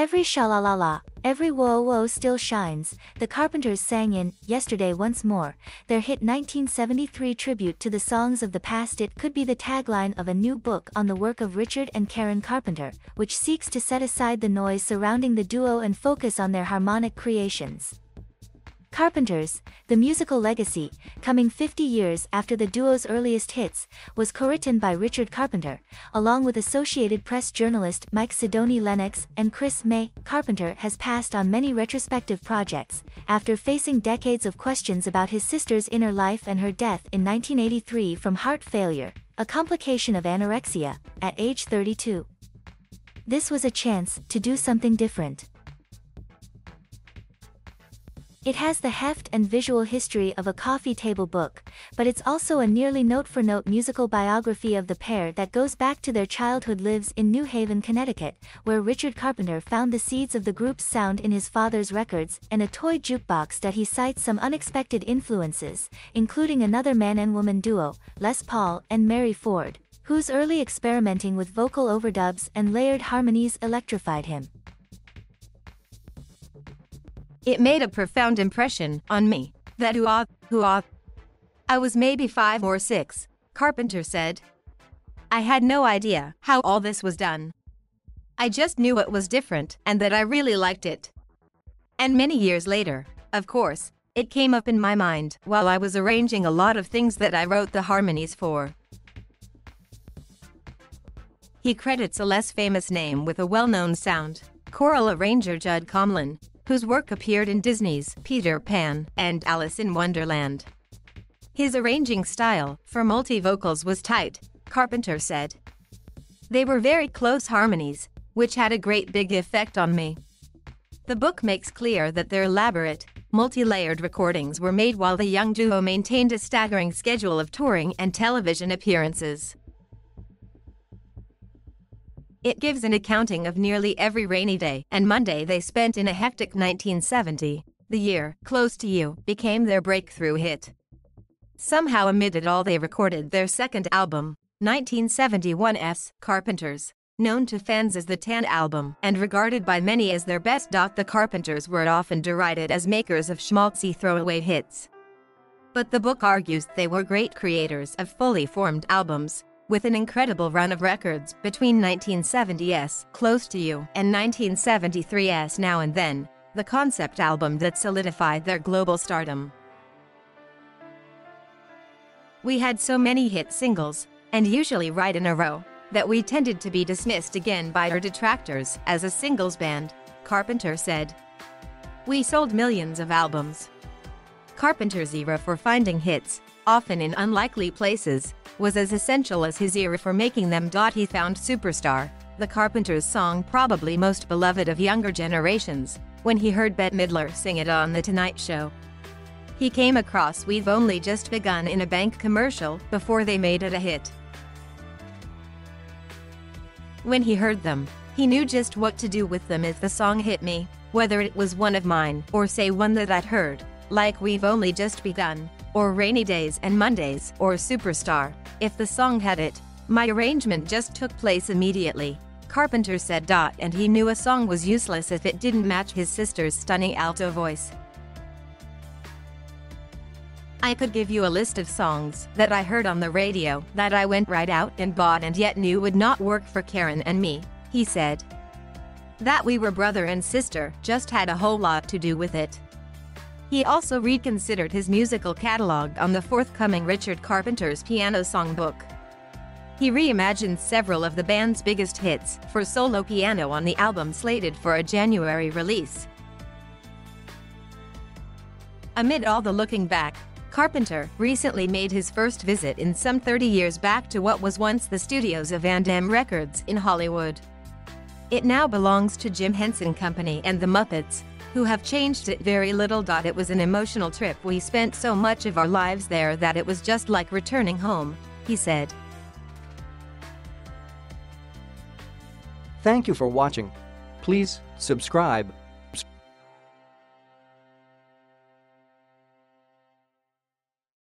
Every sha-la-la-la, every whoa-whoa still shines, the Carpenters sang in Yesterday Once More. Their hit 1973 tribute to the songs of the past. It could be the tagline of a new book on the work of Richard and Karen Carpenter, which seeks to set aside the noise surrounding the duo and focus on their harmonic creations. Carpenters, the musical legacy, coming 50 years after the duo's earliest hits, was co-written by Richard Carpenter, along with Associated Press journalist Mike Cidoni Lennox and Chris May. Carpenter has passed on many retrospective projects, after facing decades of questions about his sister's inner life and her death in 1983 from heart failure, a complication of anorexia, at age 32. This was a chance to do something different. It has the heft and visual history of a coffee table book, but it's also a nearly note-for-note musical biography of the pair that goes back to their childhood lives in New Haven, Connecticut, where Richard Carpenter found the seeds of the group's sound in his father's records and a toy jukebox that he cites some unexpected influences, including another man and woman duo, Les Paul and Mary Ford, whose early experimenting with vocal overdubs and layered harmonies electrified him. It made a profound impression on me, that ooh-ah. I was maybe 5 or 6, Carpenter said. I had no idea how all this was done. I just knew it was different and that I really liked it. And many years later, of course, it came up in my mind while I was arranging a lot of things that I wrote the harmonies for. He credits a less famous name with a well-known sound, choral arranger Judd Comlin, whose work appeared in Disney's Peter Pan and Alice in Wonderland. His arranging style for multi-vocals was tight, Carpenter said. They were very close harmonies, which had a great big effect on me. The book makes clear that their elaborate, multi-layered recordings were made while the young duo maintained a staggering schedule of touring and television appearances. It gives an accounting of nearly every rainy day and Monday they spent in a hectic 1970. The year, Close to You, became their breakthrough hit. Somehow amid it all they recorded their second album, 1971's Carpenters, known to fans as the Tan Album and regarded by many as their best. The Carpenters were often derided as makers of schmaltzy throwaway hits. But the book argues they were great creators of fully formed albums, with an incredible run of records between 1970's Close to You and 1973's Now and Then, the concept album that solidified their global stardom. We had so many hit singles, and usually right in a row, that we tended to be dismissed again by our detractors as a singles band, Carpenter said. We sold millions of albums. Carpenter's era for finding hits, often in unlikely places, was as essential as his era for making them. He found Superstar, the Carpenters' song probably most beloved of younger generations, when he heard Bette Midler sing it on The Tonight Show. He came across We've Only Just Begun in a bank commercial before they made it a hit. When he heard them, he knew just what to do with them if the song hit me, whether it was one of mine or say one that I'd heard, like We've Only Just Begun, or Rainy Days and Mondays, or Superstar. If the song had it, my arrangement just took place immediately, Carpenter said. And he knew a song was useless if it didn't match his sister's stunning alto voice. I could give you a list of songs that I heard on the radio that I went right out and bought and yet knew would not work for Karen and me, he said. That we were brother and sister just had a whole lot to do with it. He also reconsidered his musical catalog on the forthcoming Richard Carpenter's piano songbook. He reimagined several of the band's biggest hits for solo piano on the album slated for a January release. Amid all the looking back, Carpenter recently made his first visit in some 30 years back to what was once the studios of A&M Records in Hollywood. It now belongs to Jim Henson Company and the Muppets, who have changed it very little. It was an emotional trip. We spent so much of our lives there that it was just like returning home, he said. Thank you for watching. Please subscribe